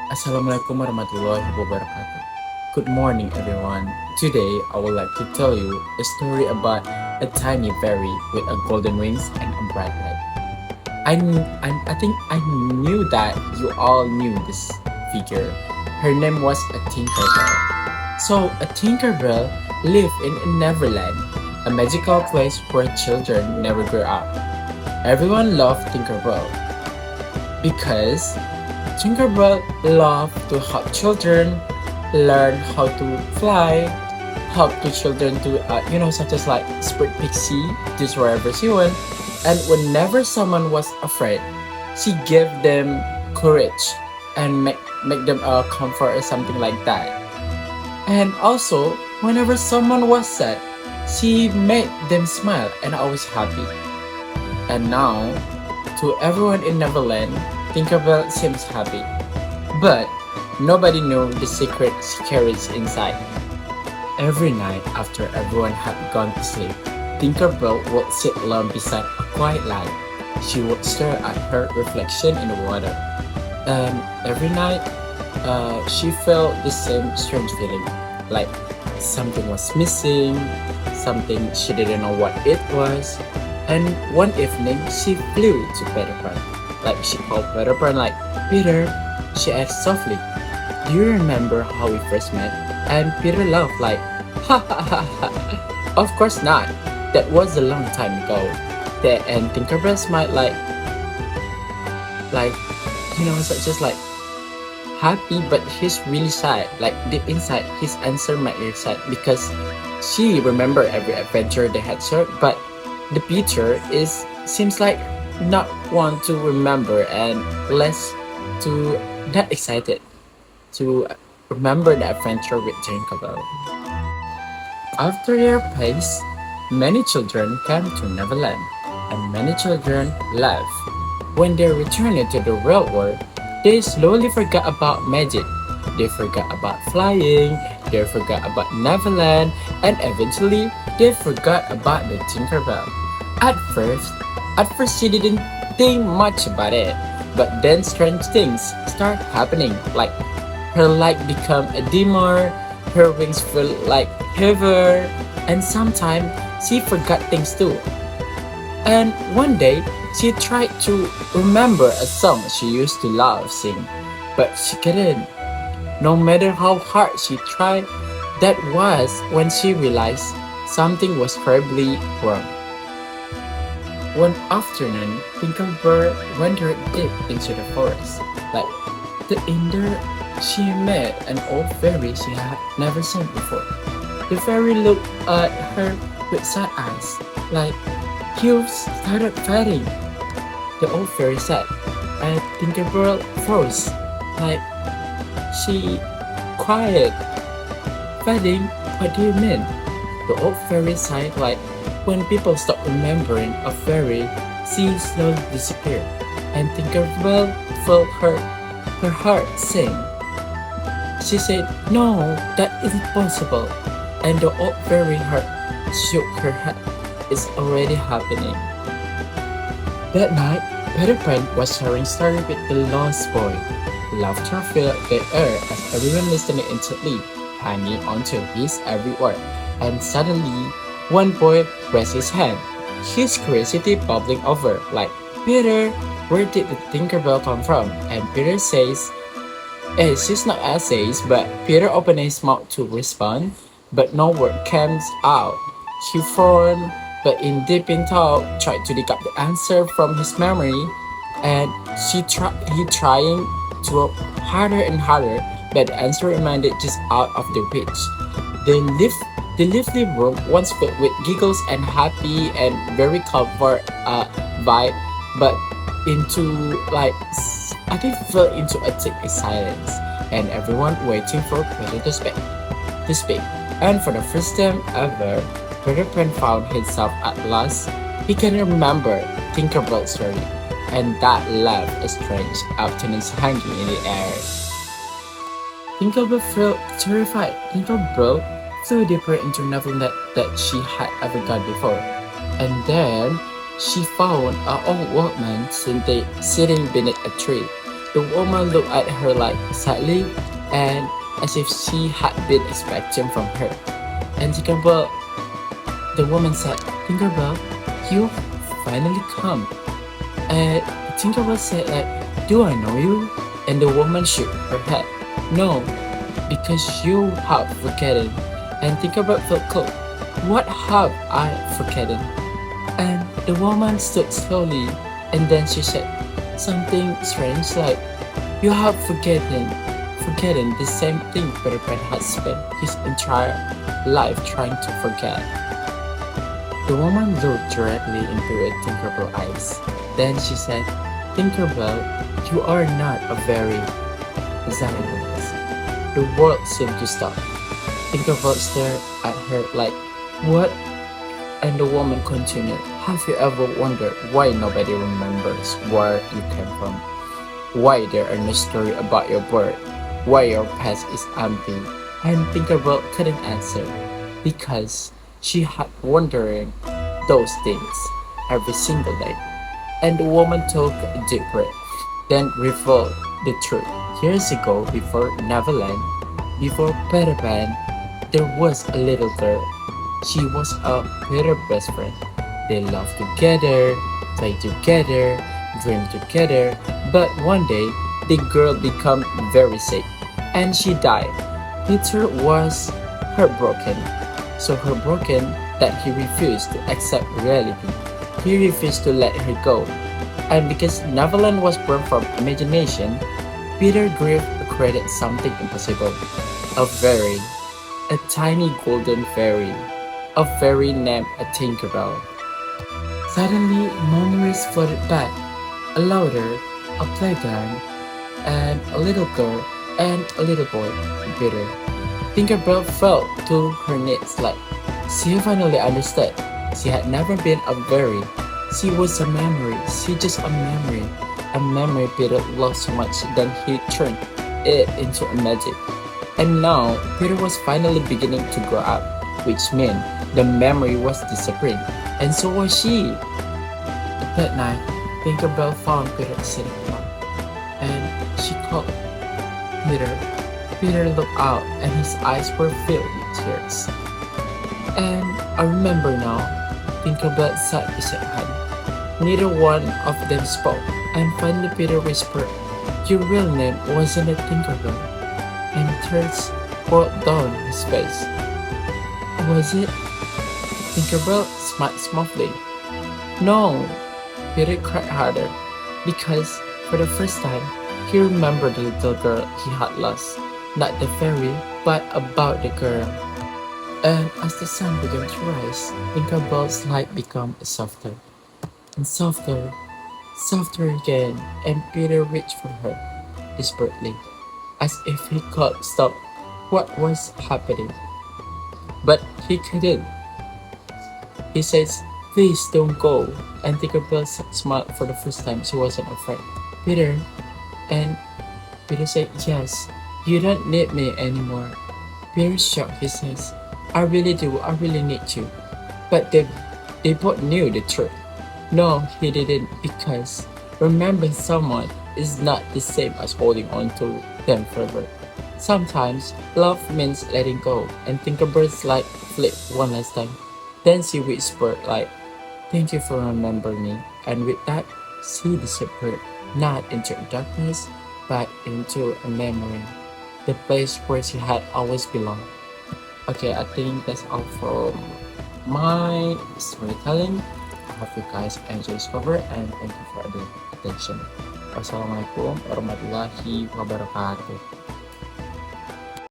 Assalamualaikum warahmatullahi wabarakatuh. Good morning, everyone. Today, I would like to tell you a story about a tiny fairy with a golden wings and a bright light. I think I knew that you all knew this figure. Her name was a Tinkerbell. So, a Tinkerbell lived in a Neverland, a magical place where children never grow up. Everyone loved Tinkerbell because Tinkerbell loved to help children learn how to fly, help the children to, such as like spread pixie, this wherever she went. And whenever someone was afraid, she gave them courage and make them comfort or something like that. And also, whenever someone was sad, she made them smile and always happy. And now, to everyone in Neverland, Tinkerbell seems happy. But nobody knew the secret she carries inside. Every night after everyone had gone to sleep, Tinkerbell would sit alone beside a quiet light. She would stare at her reflection in the water. And every night, she felt the same strange feeling, like something was missing, something she didn't know what it was. And one evening, she flew to Peter Pan. Like she called Peter Pan, like, Peter, she asked softly, do you remember how we first met? And Peter laughed like, ha ha ha ha. Of course not. That was a long time ago. And Tinkerbell smiled like, just like happy, but he's really sad. Like deep inside, his answer might be sad because she remembered every adventure they had shared, but the Peter is seems like not want to remember and less to not excited to remember the adventure with Tinkerbell. After their pace, many children came to Neverland, and many children left. When they returned to the real world, they slowly forgot about magic. They forgot about flying, they forgot about Neverland, and eventually they forgot about the Tinkerbell. At first, she didn't think much about it, but then strange things start happening, like her light become a dimmer, her wings feel like heavier, and sometimes she forgot things too. And one day, she tried to remember a song she used to love sing, but she couldn't. No matter how hard she tried, that was when she realized something was terribly wrong. One afternoon, Tinkerbell wandered deep into the forest. Like in there, she met an old fairy she had never seen before. The fairy looked at her with sad eyes, like you started fighting. The old fairy said, and Tinkerbell froze, like she cried. Fighting? What do you mean? The old fairy sighed like when people stop remembering a fairy, she slowly disappeared, and Tinkerbell felt her heart sink. She said, no, that isn't possible. And the old fairy heart shook her head. It's already happening. That night, Peter Pan was sharing story with the lost boy. Laughter filled the air as everyone listened intently, hanging onto his every word. And suddenly, one boy raised his hand, his curiosity bubbling over, like, Peter, where did the Tinkerbell come from? And Peter says, she's not essays, but Peter opened his mouth to respond, but no word comes out. He frowned, but in deep in thought, tried to dig up the answer from his memory, and he trying to work harder and harder, but the answer remained just out of the reach. The lively room once filled with giggles and happy and very comfort vibe, but into like I think fell into a thick silence, and everyone waiting for Peter to speak. And for the first time ever, Peter Pan found himself at last. He can remember Tinkerbell's story, and that left a strange afternoon hanging in the air. Tinkerbell felt terrified. Tinkerbell flew deeper into nothing that she had ever gone before. And then she found an old woman sitting beneath a tree. The woman looked at her like sadly and as if she had been expecting from her. And Tinkerbell, the woman said, Tinkerbell, you finally come. And Tinkerbell said like, do I know you? And the woman shook her head. No, because you have forgotten. And Tinkerbell felt cold. What have I forgotten? And the woman stood slowly and then she said something strange like, you have forgotten the same thing Peter Pan has spent his entire life trying to forget. The woman looked directly into Tinkerbell's eyes. Then she said, Tinkerbell, you are not a very Xanax. The world seemed to stop. Tinkerbell stared at her like, what? And the woman continued, have you ever wondered why nobody remembers where you came from? Why there are no stories about your birth? Why your past is empty? And Tinkerbell couldn't answer because she had wondering those things every single day. And the woman took a deep breath, then revealed the truth. Years ago, before Neverland, before Peter Pan, there was a little girl. She was a Peter's best friend. They loved together, played together, dreamed together. But one day, the girl became very sick, and she died. Peter was heartbroken, so heartbroken that he refused to accept reality. He refused to let her go. And because Neverland was born from imagination, Peter grief created something impossible. A fairy, a tiny golden fairy, a fairy named a Tinkerbell. Suddenly, memories flooded back. A louder, a playground, and a little girl and a little boy, Peter. Tinkerbell fell to her knees like she finally understood. She had never been a fairy. She was a memory. She just a memory. A memory Peter loved so much that he turned it into a magic. And now, Peter was finally beginning to grow up, which meant the memory was disappearing, and so was she. That night, Tinkerbell found Peter sitting alone, and she called Peter. Peter looked out, and his eyes were filled with tears. And I remember now, Tinkerbell sat beside him. Neither one of them spoke, and finally Peter whispered, your real name wasn't a Tinkerbell. And tears rolled down his face. Was it? Tinkerbell smiled softly. No, Peter cried harder, because for the first time, he remembered the little girl he had lost. Not the fairy, but about the girl. And as the sun began to rise, Tinkerbell's light became softer, and softer, softer again, and Peter reached for her, desperately, as if he could stop what was happening. But he couldn't. He says, please don't go. And Tinkerbell smiled for the first time. She wasn't afraid. Peter, and Peter said, yes, you don't need me anymore. Peter shook his head. I really do. I really need you. But they both knew the truth. No, he didn't, because remembering someone is not the same as holding on to them forever. Sometimes love means letting go, and Tinkerbell's light flipped one last time. Then she whispered like, thank you for remembering me. And with that, she disappeared, not into darkness, but into a memory, the place where she had always belonged. Okay, I think that's all from my storytelling. I hope you guys enjoy this cover and thank you for the attention. Wassalamualaikum warahmatullahi wabarakatuh.